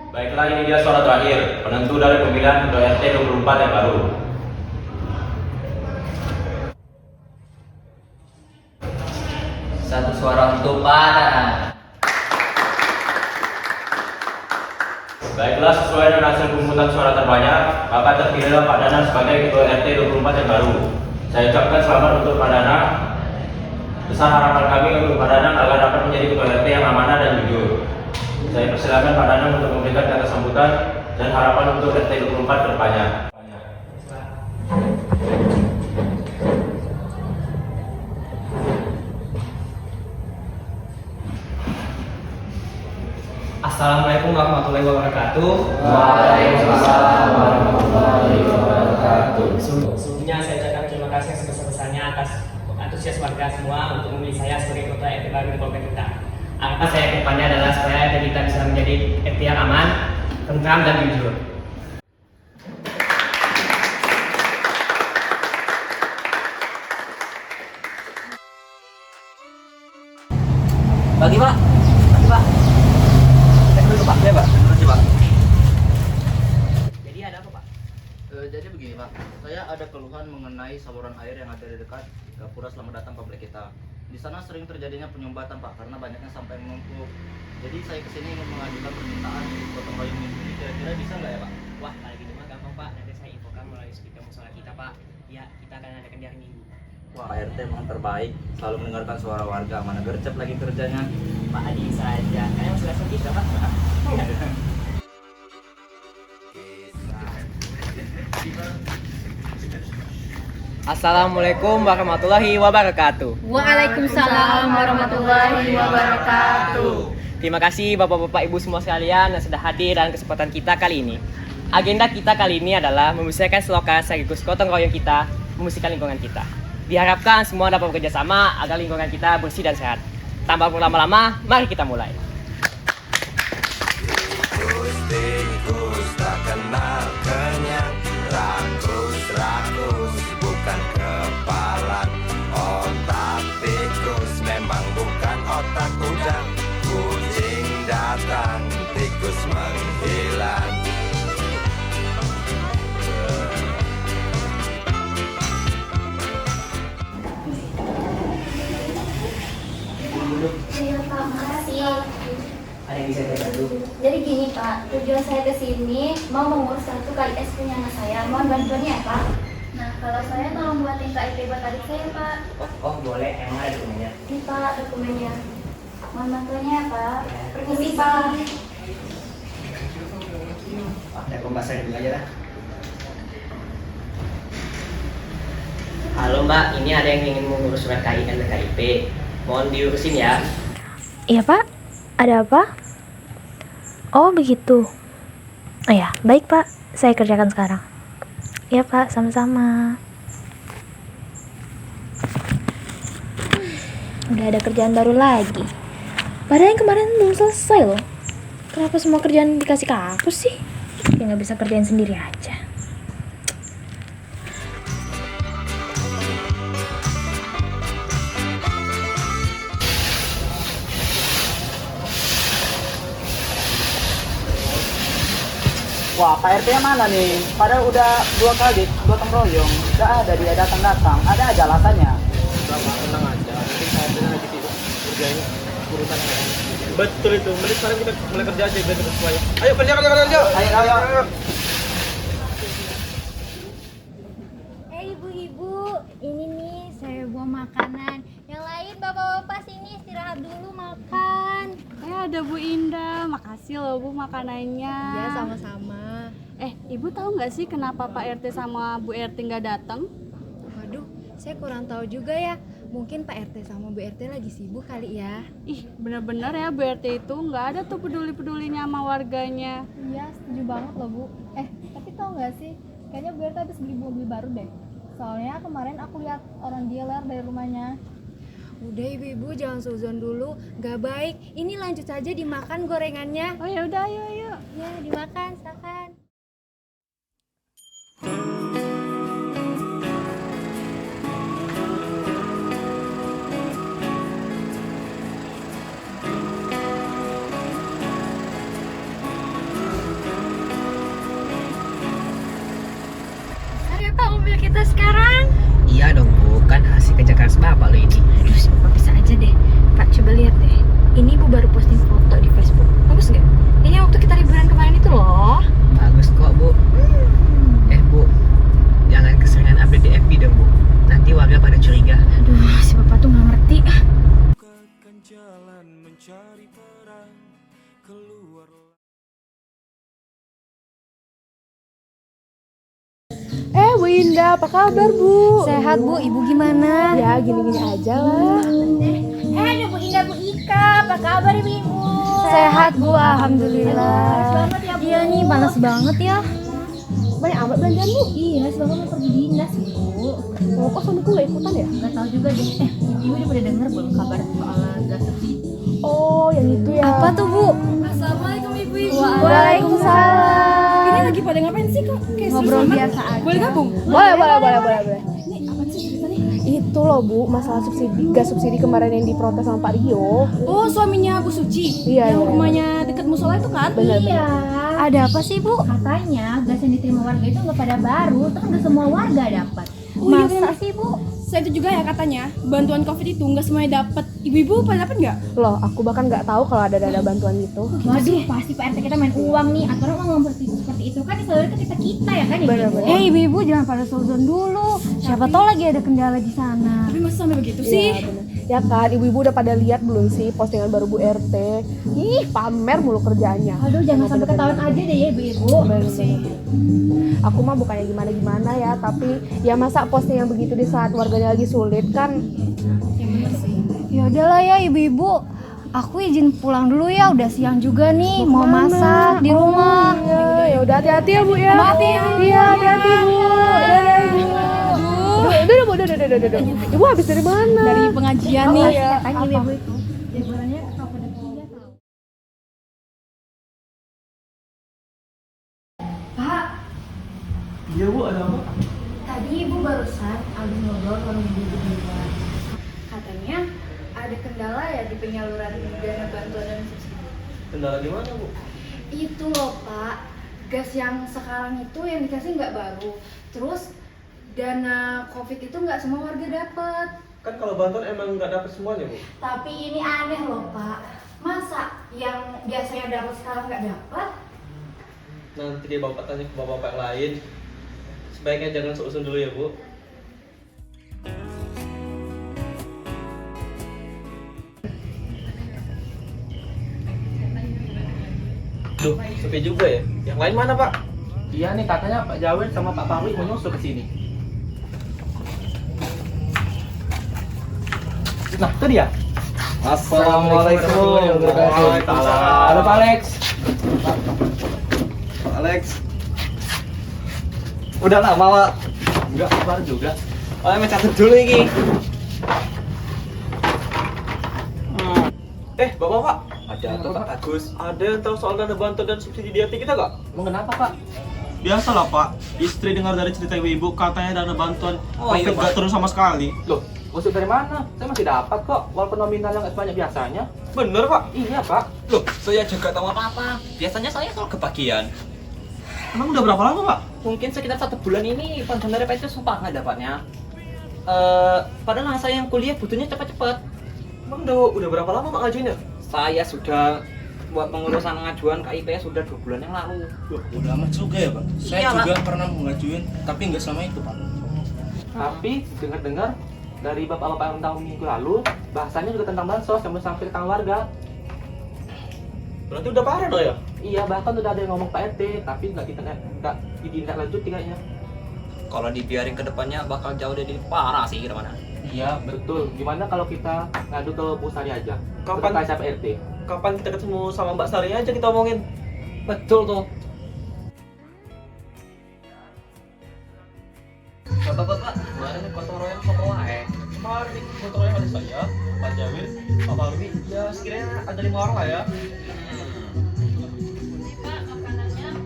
Baiklah, ini dia suara terakhir, penentu dari pemilihan Ketua RT 24 yang baru. Satu suara untuk Pak Danang. Baiklah, sesuai dengan hasil pemungutan suara terbanyak, maka terpilihlah Pak Danang sebagai Ketua RT 24 yang baru. Saya ucapkan selamat untuk Pak Danang. Besar harapan kami untuk Pak Danang agar dapat menjadi Ketua RT yang amanah dan jujur. Saya persilakan Pak Danang untuk memberikan kata sambutan dan harapan untuk RT 24 ke depannya. Assalamualaikum warahmatullahi wabarakatuh. Waalaikumsalam warahmatullahi wabarakatuh. Sebelumnya saya ucapkan terima kasih sebesar-besarnya atas antusias warga semua untuk memilih saya sebagai ketua RT baru di Komplek kita. Harapan saya ke depannya adalah supaya RT kita bisa menjadi RT yang aman, tentram dan jujur. Bagi Pak. Pak, ya Pak. Pak. Jadi ada apa Pak? Jadi begini Pak, saya ada keluhan mengenai saluran air yang ada di dekat Gapura Selamat Datang komplek kita. Di sana sering terjadinya penyumbatan Pak, karena banyaknya sampah yang menumpuk. Jadi saya kesini ingin mengajukan permintaan gotong royong ini, kira-kira bisa nggak ya Pak? Wah, kalau gitu mah gampang Pak. Nanti saya infokan melalui speaker musola kita Pak. Ya, kita akan adakan hari Minggu. Wah, Pak RT emang terbaik, selalu mendengarkan suara warga, mana gercep lagi kerjanya. Pak Adi saja. Kalian sudah sedih Pak? Assalamualaikum warahmatullahi wabarakatuh. Waalaikumsalam warahmatullahi wabarakatuh. Terima kasih Bapak-bapak Ibu semua sekalian yang sudah hadir dalam kesempatan kita kali ini. Agenda kita kali ini adalah membersihkan selokan sekaligus gotong royong kita, membersihkan lingkungan kita. Diharapkan semua dapat bekerja sama agar lingkungan kita bersih dan sehat. Tanpa berlama-lama, mari kita mulai. Tikus tak kenal kenyang, rakus bukan kepalan. Otak tikus memang bukan otak udang. Kucing datang, tikus menghilang. Iya Pak, makasih. Ada yang bisa saya bantu? Jadi gini Pak, tujuan saya ke sini mau mengurus satu KIS punya anak saya. Mohon bantuannya ya Pak. Nah, kalau saya tolong buatin KIP buat adik saya Pak. Oh boleh, emang ada dokumennya? Ini Pak dokumennya. Mohon bantuannya ya Pak. Permisi Pak. Ada kompas dulu aja lah. Halo Mbak, ini ada yang ingin mengurus surat KI dan KIP. Mohon diurusin ya. Iya Pak, ada apa? Oh begitu. Oh ya, baik Pak, saya kerjakan sekarang. Iya Pak, sama-sama. Udah ada kerjaan baru lagi. Padahal yang kemarin belum selesai loh. Kenapa semua kerjaan dikasih ke aku sih? Ya nggak bisa kerjain sendiri aja. Wah, Pak RT yang mana nih? Padahal udah 2 kali gotong royong, nggak ada dia datang-datang, ada aja alasannya. Tenang aja, nanti saya bilang lagi sibuk kerjanya urusan lain. Betul itu, mending sekarang kita mulai kerja aja biar cepat semuanya. Ayo kerja. Ayo. Ibu-ibu, ini nih saya bawa makanan. Yang lain bapak-bapak sini istirahat dulu makan. Ada Bu Indah, makasih loh Bu makanannya. Ya sama-sama. Ibu tahu nggak sih kenapa Pak RT sama Bu RT nggak datang? Waduh, saya kurang tahu juga ya. Mungkin Pak RT sama Bu RT lagi sibuk kali ya. Ih, bener-bener ya Bu RT itu nggak ada tuh peduli-pedulinya sama warganya. Iya, setuju banget loh Bu. Tapi tau gak sih, kayaknya Bu RT habis beli mobil baru deh. Soalnya kemarin aku lihat orang dealer dari rumahnya. Udah ibu-ibu jangan suzon dulu, gak baik. Ini lanjut saja dimakan gorengannya. Oh ya udah, ayo. Ya dimakan, silakan. mobil kita sekarang? Iya dong Bu, kan hasil kerja keras Bapak lo ini. Aduh, si Bapak bisa aja deh. Pak, coba lihat deh. Ini Ibu baru posting foto di Facebook. Bagus nggak? Ini waktu kita liburan kemarin itu loh. Bagus kok Bu. Bu, jangan keseringan update di FB dong Bu. Nanti warga pada curiga. Aduh, si Bapak tuh nggak ngerti. Bu Indah, apa kabar Bu? Sehat Bu, Ibu gimana? Ya gini-gini aja lah. Ada Bu Indah, Bu Ika, apa kabar Ibu? Sehat Bu, alhamdulillah. Iya nih, panas banget ya. Banyak amat belanjaan Bu. Iya, sebab mau pergi dinas Bu. Oh, kok suamiku gak ikutan ya? Gak tahu juga deh. Ibu udah pada denger belum kabar soal gas subsidi? Oh, yang itu ya. Apa tuh Bu? Assalamualaikum ibu-ibu. Waalaikumsalam. Ini lagi pada ngapain sih kok? Kayak Ngobrol seru biasa banget. aja. Boleh gabung? Boleh. Ini apa sih ceritanya? Itu loh Bu, masalah gas subsidi kemarin yang diprotes sama Pak Rio. Oh, suaminya Bu Suci. Iya, Yang iya. rumahnya dekat musola itu kan? Benar. Iya. Ada apa sih Bu? Katanya gas yang diterima warga itu nggak pada baru, terus nggak semua warga dapat. Oh, iya, Masa kan? sih Bu? Saya itu juga ya katanya, bantuan COVID itu nggak semuanya dapat. Ibu-ibu pada dapat nggak? Loh, aku bahkan nggak tahu kalau ada dana bantuan gitu. Waduh, pasti Pak RT kita main uang nih. Aturan uang seperti itu kan disalurkan ke kita ya kan? Benar-benar. Ibu-ibu jangan pada seuzon dulu. Siapa tahu lagi ada kendala di sana. Tapi masa sampai begitu sih? Iya, bener. Ya kan, ibu-ibu udah pada lihat belum sih postingan baru Bu RT? Ih, pamer mulu kerjaannya. Aduh, jangan sampai ketahuan aja deh ya Ibu. Aku mah bukannya gimana-gimana ya, tapi ya masa posting yang begitu di saat warganya lagi sulit kan. Ya bener sih. Ya udahlah ya ibu-ibu. Aku izin pulang dulu ya, udah siang juga nih, mau masak di rumah. Iya, ya udah hati-hati ya Bu ya. Hati-hati ya. Iya, hati-hati Bu. Udah, Bu. Udah. Ibu habis dari mana? Dari pengajian nih. Iya. Tanya Ibu itu. Liburannya kapan aja tahu. Pak, Iya Bu, ada apa? tadi Ibu barusan habis ngobrol sama Ibu di luar. Katanya ada kendala ya di penyaluran dana bantuan dan subsidi. Kendala gimana Bu? Itu loh Pak, gas yang sekarang itu yang dikasih nggak baru. Terus dana COVID itu nggak semua warga dapat. Kan kalau bantuan emang nggak dapat semuanya Bu. Tapi ini aneh loh Pak, masa yang biasanya dapat sekarang nggak dapat? Nanti dia bapak tanya ke bapak-bapak yang lain. Sebaiknya jangan seusun dulu ya Bu. Duh, sepi juga ya. Yang lain mana Pak? Iya nih katanya Pak Jawin sama Pak Parwi mau nyusul ke sini. Nah, itu dia. Assalamualaikum. Waalaikumsalam. Halo Pak Alex. Pak Alex. Udah lama Pak? Enggak, baru juga. Oh, emang catat dulu ini. Bapak-bapak. Ada apa Pak Agus? Ada yang tahu soal dana bantuan dan subsidi di RT kita nggak? Emang kenapa Pak? Biasalah Pak, istri dengar dari cerita ibu-ibu katanya dana bantuan Oh, iya, COVID Pak. nggak turun sama sekali. Loh, maksud dari mana? Saya masih dapat kok, walaupun nominalnya nggak sebanyak biasanya. Bener Pak? Iya Pak. Loh, saya juga tahu apa-apa. Biasanya saya selalu kebagian. Emang udah berapa lama Pak? Mungkin sekitar 1 bulan ini pengendara itu sumpah nggak dapatnya. Padahal saya yang kuliah butuhnya cepat-cepat. Emang udah berapa lama Pak ngajuinnya? Saya sudah buat pengurusan pengajuan KIP sudah 2 bulan yang lalu. Loh, udah lama juga ya Pak? Saya Iya, juga Pak. pernah mengajuin, tapi nggak selama itu Pak. Tapi dengar-dengar dari bapak-bapak yang tahun minggu lalu bahasanya juga tentang bansos yang belum sampai ke tangan warga. Berarti udah parah dong ya? Iya, bahkan udah ada yang ngomong Pak RT, tapi nggak ditindaklanjuti kayaknya. Kalau dibiarin ke depannya bakal jauh dari parah sih gimana? Iya, betul. Gimana kalau kita ngadu ke Bu Sari aja? Kapan? Ke siapa RT? Kapan kita ketemu sama Mbak Sari aja kita omongin? Betul tuh. Bapak-bapak, kemarin gotong royong sama wae. Kemarin nih gotong royong ada saya, Pak Jawir, Pak Parwi. Ya sekiranya ada 5 orang lah ya.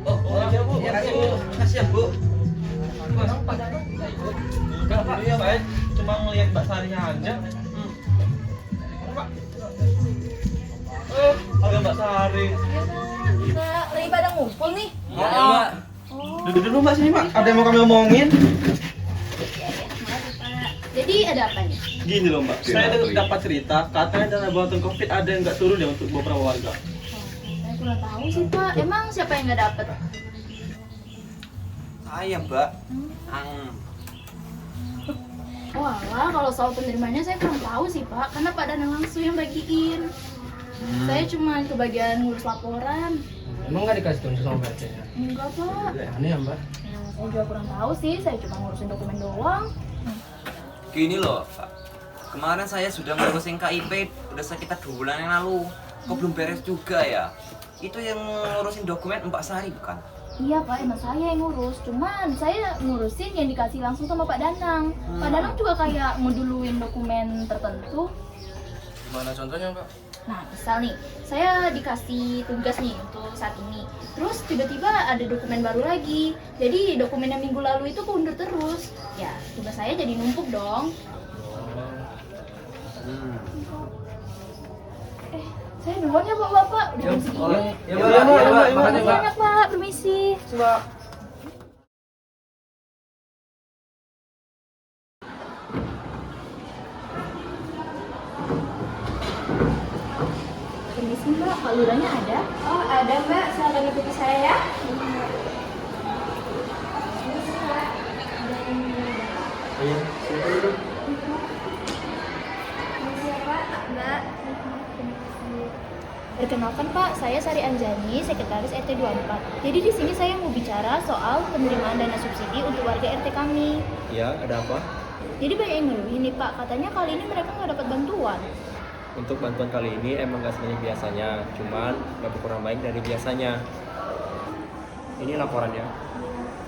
Oh iya Bu, makasih Bu. Makasih ya Bu. Gimana Pak Danang bisa ikut? Enggak Pak, saya cuma ngeliat Mbak Sarinya aja. Pak. Ada Mbak Sari. Lagi pada ngumpul nih. Iya, iya. Duduk dulu Mbak sini Mbak, ada yang mau kami omongin. Jadi ada apa nih? Gini loh Mbak, saya dapat cerita katanya dana bantuan COVID ada yang nggak turun ya untuk beberapa warga. Saya kurang tahu sih Pak. Emang siapa yang nggak dapet? Saya Mbak. Walah, kalau soal penerimanya saya kurang tahu sih Pak. Karena Pak Danang langsung yang bagiin. Saya cuma kebagian ngurus laporan. Emang nggak dikasih tunjuk sama PRT-nya? Enggak Pak. Aneh ya Mbak. Saya juga kurang tahu sih. Saya cuma ngurusin dokumen doang. Gini loh Pak, kemarin saya sudah ngurusin KIP udah sekitar 2 bulan yang lalu. Kok belum beres juga ya? Itu yang ngurusin dokumen Mbak Sari bukan? Iya Pak, emang saya yang ngurus. Cuman saya ngurusin yang dikasih langsung sama Pak Danang. Pak Danang juga kayak ngeduluin dokumen tertentu. Gimana contohnya Mbak? Nah, misal nih, saya dikasih tugas nih untuk saat ini. Terus tiba-tiba ada dokumen baru lagi. Jadi dokumen yang minggu lalu itu keundur terus. Ya, tugas saya jadi numpuk dong. Saya duluan ya Bapak. Udah jam segini. Ya Mbak, makasih Mbak. Banyak Pak, permisi. Coba. Permisi Mbak, Pak Lurahnya ada? Oh ada Mbak, silakan ikuti saya ya. Perkenalkan Pak, saya Sari Anjani, Sekretaris RT 24. Jadi di sini saya mau bicara soal penerimaan dana subsidi untuk warga RT kami. Ya, ada apa? Jadi banyak yang ngeluhin nih Pak, katanya kali ini mereka nggak dapat bantuan. Untuk bantuan kali ini emang gak sebanyak biasanya, cuman gak berkurang baik dari biasanya. Ini laporannya.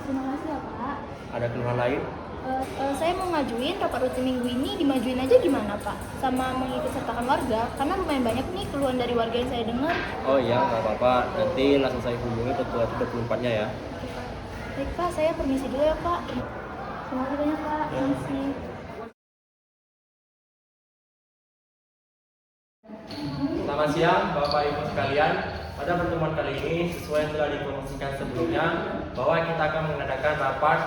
Terima kasih ya Pak. Ada keluhan lain? Saya mau ngajuin rapat rutin minggu ini, dimajuin aja gimana Pak? Sama mengikut sertakan warga, karena lumayan banyak nih keluhan dari warga yang saya dengar. Oh iya, gak apa-apa. Nanti langsung saya hubungi ketua 24-nya ya. Baik Pak, saya permisi dulu ya Pak. Terima kasih banyak Pak. Terima kasih. Selamat siang Bapak Ibu sekalian. Pada pertemuan kali ini sesuai yang telah dipromosikan sebelumnya bahwa kita akan mengadakan rapat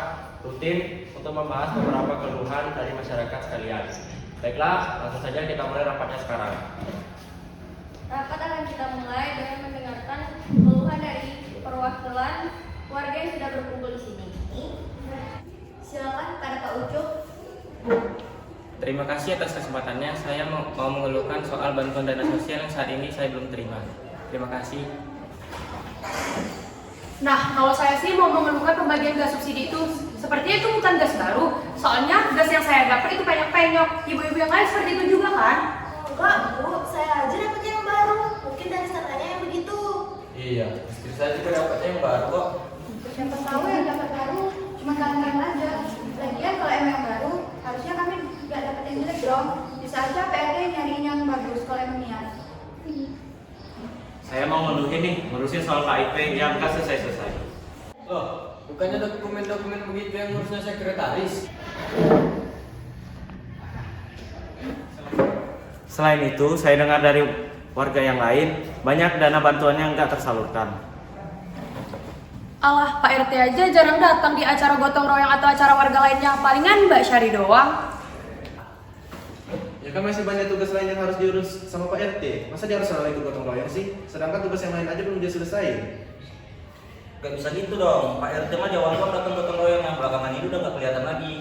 rutin untuk membahas beberapa keluhan dari masyarakat sekalian. Baiklah, langsung saja kita mulai rapatnya sekarang. Rapat akan kita mulai dengan mendengarkan keluhan dari perwakilan warga yang sudah berkumpul di sini. Silakan pada Pak Ucup. Terima kasih atas kesempatannya. Saya mau mengeluhkan soal bantuan dana sosial yang saat ini saya belum terima. Terima kasih. Nah, kalau saya sih mau mengeluhkan pembagian gas subsidi itu. Sepertinya itu bukan gas baru. Soalnya gas yang saya dapat itu penyok-penyok. Ibu-ibu yang lain seperti itu juga kan? Enggak Bu, saya aja dapat yang baru. Mungkin dari startanya yang begitu. Iya, istri saya juga dapatnya yang baru kok. Siapa tahu yang dapat baru cuma kalian aja. Lagian kalau emang yang baru, harusnya kami nggak dapat yang jelek dong. Bisa aja PRT nyariin yang bagus kalau emang niat. Saya mau ngeluhin nih, ngurusin soal KIP yang gak selesai-selesai. Loh, bukannya dokumen-dokumen begitu yang ngurusnya sekretaris? Selain itu, saya dengar dari warga yang lain banyak dana bantuan yang nggak tersalurkan. Alah, Pak RT aja jarang datang di acara gotong royong atau acara warga lainnya. Palingan Mbak Syari doang. Ya kan masih banyak tugas lain yang harus diurus sama Pak RT. Masa dia harus selalu ikut gotong royong sih? Sedangkan tugas yang lain aja belum dia selesai. Gak bisa gitu dong, Pak RT mah jawab datang gotong royong yang belakangan ini udah gak kelihatan lagi.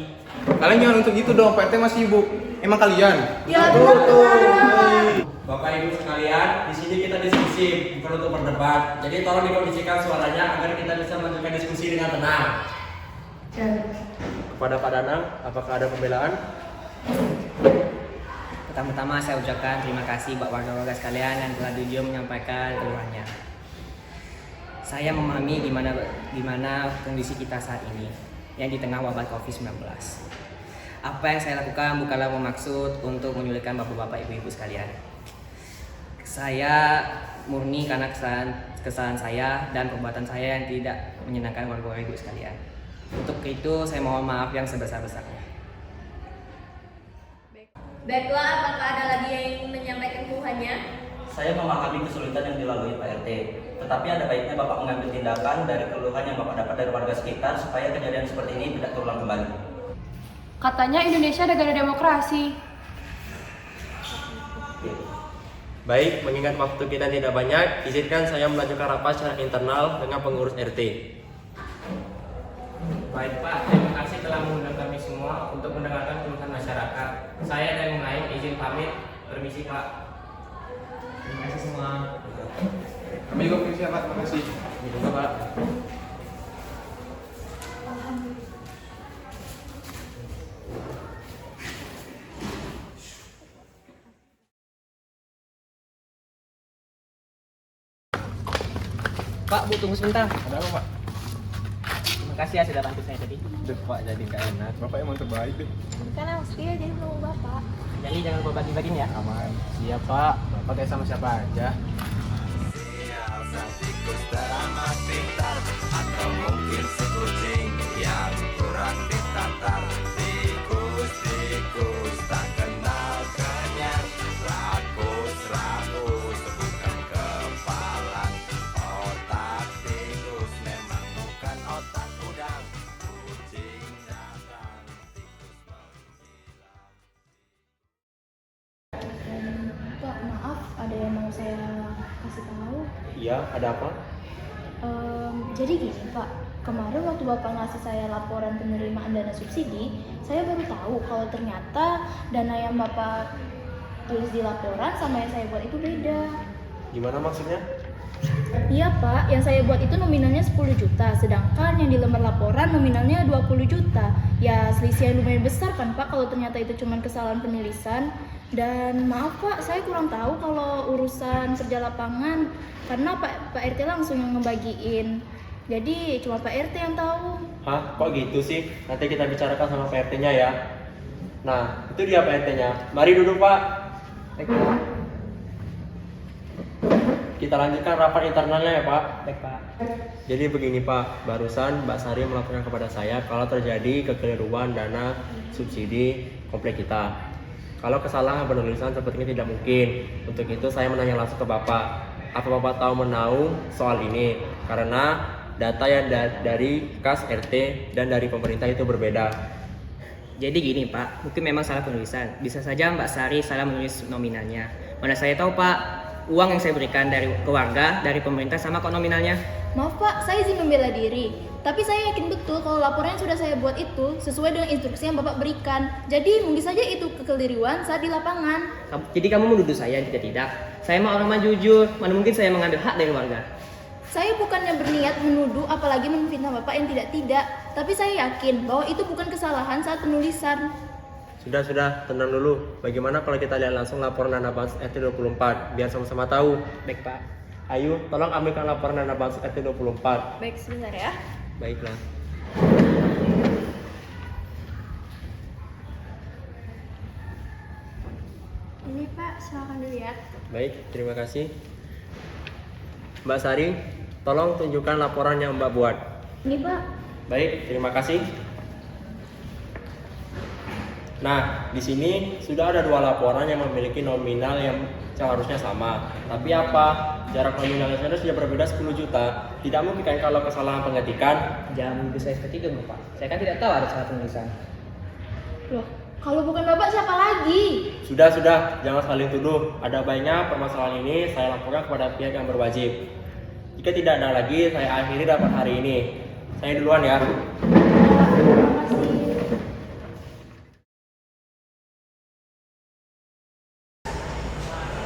Kalian jangan untuk gitu dong, Pak RT masih sibuk. Emang kalian? Ya benar. Bapak Ibu sekalian, di sini kita diskusi, bukan untuk berdebat. Jadi tolong dikondisikan suaranya agar kita bisa melanjutkan diskusi dengan tenang. Kepada Pak Danang, apakah ada pembelaan? Pertama-tama saya ucapkan terima kasih buat warga-warga sekalian yang telah jujur menyampaikan keluhannya. Saya memahami di mana kondisi kita saat ini, yang di tengah wabah COVID-19. Apa yang saya lakukan bukanlah bermaksud untuk menyulitkan bapak-bapak, ibu-ibu sekalian. Saya murni karena kesalahan saya dan perbuatan saya yang tidak menyenangkan warga-warga ibu sekalian. Untuk itu saya mohon maaf yang sebesar-besarnya. Baiklah, apakah ada lagi yang ingin menyampaikan keluhannya? Saya memahami kesulitan yang dilalui Pak RT, tetapi ada baiknya Bapak mengambil tindakan dari keluhan yang Bapak dapat dari warga sekitar supaya kejadian seperti ini tidak terulang kembali. Katanya Indonesia negara demokrasi. Baik, mengingat waktu kita tidak banyak, izinkan saya melanjutkan rapat secara internal dengan pengurus RT. Baik Pak, terima kasih telah mengundang kami semua untuk mendengarkan keluhan masyarakat. Saya dan yang lain izin pamit, permisi Pak. Terima kasih semua. Kami juga permisi Pak, terima kasih. Juga Pak. Pak, Bu, tunggu sebentar. Ada apa Pak? Terima kasih ya sudah bantu saya tadi. Duh Pak, jadi gak enak. Bapak emang terbaik deh. Kan aku setia jadi belum bapak. Jadi jangan lupa bagi-bagiin ya. Aman. Siap Pak. Bapak kayak sama siapa aja. Tikus teramat pintar atau mungkin si kucing yang kurang ditatar. Tikus tak kenal kenyang, rakus bukan kepalang. Otak tikus memang bukan otak udang. Kucing datang, tikus menghilang. Pak, maaf, ada yang mau saya kasih tahu. Iya, ada apa? Jadi gini Pak, kemarin waktu Bapak ngasih saya laporan penerimaan dana subsidi, saya baru tahu kalau ternyata dana yang Bapak tulis di laporan sama yang saya buat itu beda. Gimana maksudnya? Iya Pak, yang saya buat itu nominalnya 10 juta, sedangkan yang di lembar laporan nominalnya 20 juta. Ya selisih yang lumayan besar kan Pak kalau ternyata itu cuma kesalahan penulisan. Dan maaf Pak, saya kurang tahu kalau urusan kerja lapangan karena Pak RT langsung yang ngebagiin. Jadi cuma Pak RT yang tahu. Hah? Kok gitu sih? Nanti kita bicarakan sama Pak RT-nya ya. Nah, itu dia Pak RT-nya. Mari duduk Pak. Baik Pak. Kita lanjutkan rapat internalnya ya Pak. Baik Pak. Jadi begini Pak, barusan Mbak Sari melaporkan kepada saya kalau terjadi kekeliruan dana subsidi komplek kita. Kalau kesalahan penulisan sepertinya tidak mungkin. Untuk itu saya menanya langsung ke Bapak. Apa Bapak tahu menahu soal ini? Karena data yang dari kas RT dan dari pemerintah itu berbeda. Jadi gini Pak, mungkin memang salah penulisan. Bisa saja Mbak Sari salah menulis nominalnya. Mana saya tahu Pak, uang yang saya berikan dari keluarga, dari pemerintah sama kok nominalnya. Maaf Pak, saya izin membela diri. Tapi saya yakin betul kalau laporan yang sudah saya buat itu sesuai dengan instruksi yang Bapak berikan. Jadi mungkin saja itu kekeliruan saat di lapangan. Jadi kamu menuduh saya tidak? Saya mah orang mah jujur, mana mungkin saya mengambil hak dari warga. Saya bukannya berniat menuduh apalagi memfitnah Bapak yang tidak. Tapi saya yakin bahwa itu bukan kesalahan saat penulisan. Sudah, tenang dulu. Bagaimana kalau kita lihat langsung laporan dana bansos RT 24 biar sama-sama tahu. Baik Pak. Ayo, tolong ambilkan laporan dana bansos RT 24. Baik, sebentar ya. Baiklah. Ini Pak, silakan dilihat. Baik, terima kasih. Mbak Sari, tolong tunjukkan laporan yang Mbak buat. Ini Pak. Baik, terima kasih. Nah, di sini sudah ada 2 laporan yang memiliki nominal yang seharusnya sama. Tapi apa? Jarak nominalnya sudah berbeda 10 juta. Tidak mungkin kan kalau kesalahan pengetikan? Jangan menuduh saya seperti itu, Pak. Saya kan tidak tahu ada salah penulisan. Loh, kalau bukan Bapak siapa lagi? Sudah, jangan saling tuduh. Ada banyak permasalahan ini saya laporkan kepada pihak yang berwajib. Jika tidak ada lagi, saya akhiri rapat hari ini. Saya duluan ya. Terima kasih.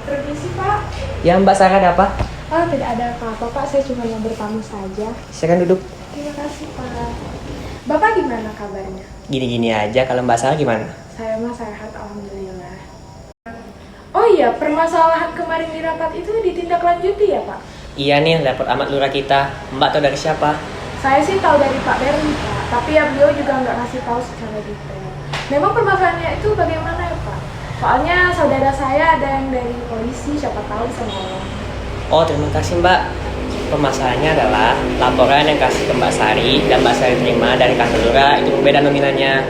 Permisi Pak. Ya Mbak Sarah, ada apa? Oh tidak ada apa-apa Pak, saya cuma mau bertamu saja. Silakan duduk. Terima kasih Pak. Bapak gimana kabarnya? Gini-gini aja, kalau Mbak Sarah gimana? Saya mah sehat alhamdulillah. Oh iya, permasalahan kemarin di rapat itu ditindaklanjuti ya Pak? Iya nih, dapat amat lurah kita. Mbak tahu dari siapa? Saya sih tahu dari Pak Berli Pak, tapi ya beliau juga nggak ngasih tahu secara detail. Memang permasalahannya itu bagaimana ya Pak? Soalnya saudara saya ada yang dari polisi, siapa tahu bisa nolong. Oh, terima kasih Mbak. Permasalahannya adalah laporan yang kasih ke Mbak Sari dan Mbak Sari terima dari kantor lurah itu berbeda nominalnya.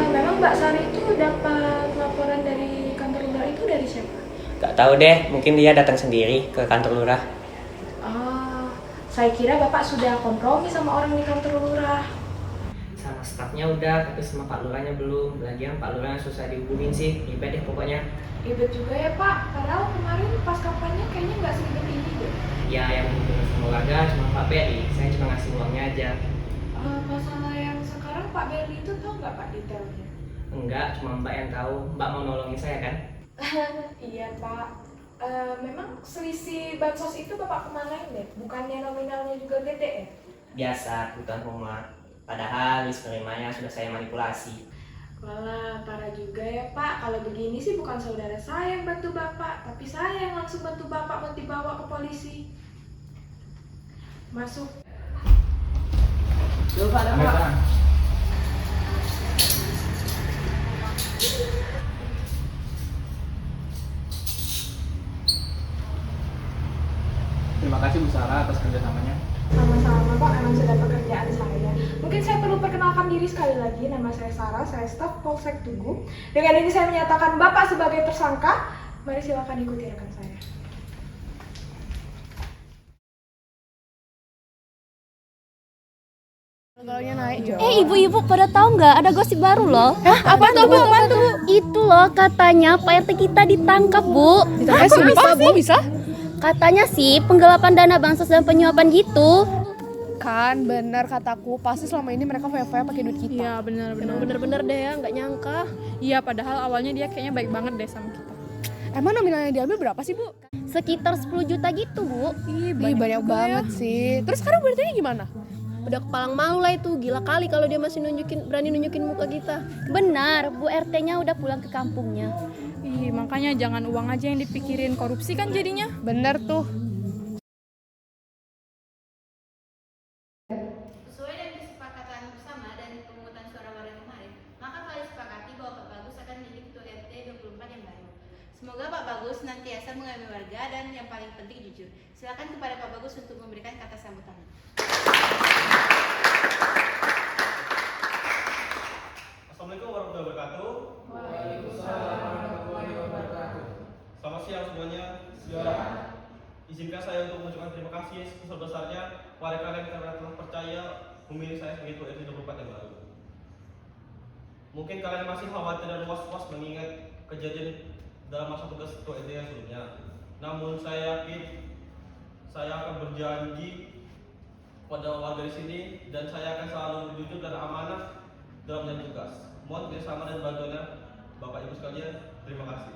Memang Mbak Sari itu dapat laporan dari kantor lurah itu dari siapa? Gak tahu deh, mungkin dia datang sendiri ke kantor lurah. Saya kira Bapak sudah kompromi sama orang di kantor lurah. stafnya udah, tapi sama Pak Lurahnya belum. Lagian Pak Lurahnya susah dihubungin sih, ribet deh pokoknya. Ribet juga ya Pak, padahal kemarin pas kampanye kayaknya nggak seribet ini deh. Ya yang hubungan sama warga cuma Pak Beri, saya cuma ngasih uangnya aja. Masalah yang sekarang Pak Berli itu tahu nggak Pak detailnya? Enggak, cuma Mbak yang tahu. Mbak mau nolongin saya kan? Iya Pak, memang selisih bansos itu Bapak kemanain deh? Bukannya nominalnya juga gede ya? Biasa, kebutuhan rumah. Padahal list penerimanya sudah saya manipulasi. Walah, parah juga ya Pak. Kalau begini sih bukan saudara saya yang bantu Bapak, tapi saya yang langsung bantu Bapak buat dibawa ke polisi. Masuk. Tuh Pak, ada Pak. Terima kasih Bu Sarah atas kerjasamanya. Sama-sama Pak, emang sudah pekerjaan saya. Mungkin saya perlu perkenalkan diri sekali lagi. Nama saya Sarah, saya staf Polsek Tugu. Dengan ini saya menyatakan Bapak sebagai tersangka. Mari silakan ikuti rekan saya. Ibu-ibu pada tahu nggak ada gosip baru loh? Hah? Apa tuh, Bu? Apa tuh, Bu? Itu loh katanya Pak RT kita ditangkap, Bu. Sumpah, Bu, bisa? Katanya sih penggelapan dana bansos dan penyuapan gitu. Kan bener kataku, pasti selama ini mereka foya-foya pakai duit kita. Iya bener-bener deh ya, nggak nyangka. Iya padahal awalnya dia kayaknya baik banget deh sama kita. Emang nominalnya diambil berapa sih, Bu? Sekitar 10 juta gitu, Bu. Ih, banyak banget sih. Terus sekarang berarti gimana? Udah kepalang malu lah itu, gila kali kalau dia masih berani nunjukin muka kita. Benar, Bu RT-nya udah pulang ke kampungnya. Ih, makanya jangan uang aja yang dipikirin, korupsi kan jadinya. Bener tuh. Sesuai dengan kesepakatan bersama dan pemungutan suara warga kemarin, maka telah disepakati bahwa Pak Bagus akan menjadi Ketua RT 24 yang baru. Semoga Pak Bagus nantiasa mengambil warga dan yang paling penting jujur. Silakan kepada Pak Bagus untuk memberikan kata sambutan. Assalamualaikum warahmatullahi wabarakatuh. Waalaikumsalam warahmatullahi wabarakatuh. Selamat siang semuanya. Siang. Izinkan saya untuk mengucapkan terima kasih sebesar-besarnya kepada kalian karena telah percaya memilih saya sebagai Ketua RT 24 yang baru. Mungkin kalian masih khawatir dan was-was mengingat kejadian dalam masa tugas Ketua RT yang sebelumnya. Namun saya yakin saya akan berjanji pada warga di sini dan saya akan selalu jujur dan amanah dalam menjalani tugas. Mohon kerjasama dan bantuannya Bapak Ibu sekalian. Terima kasih.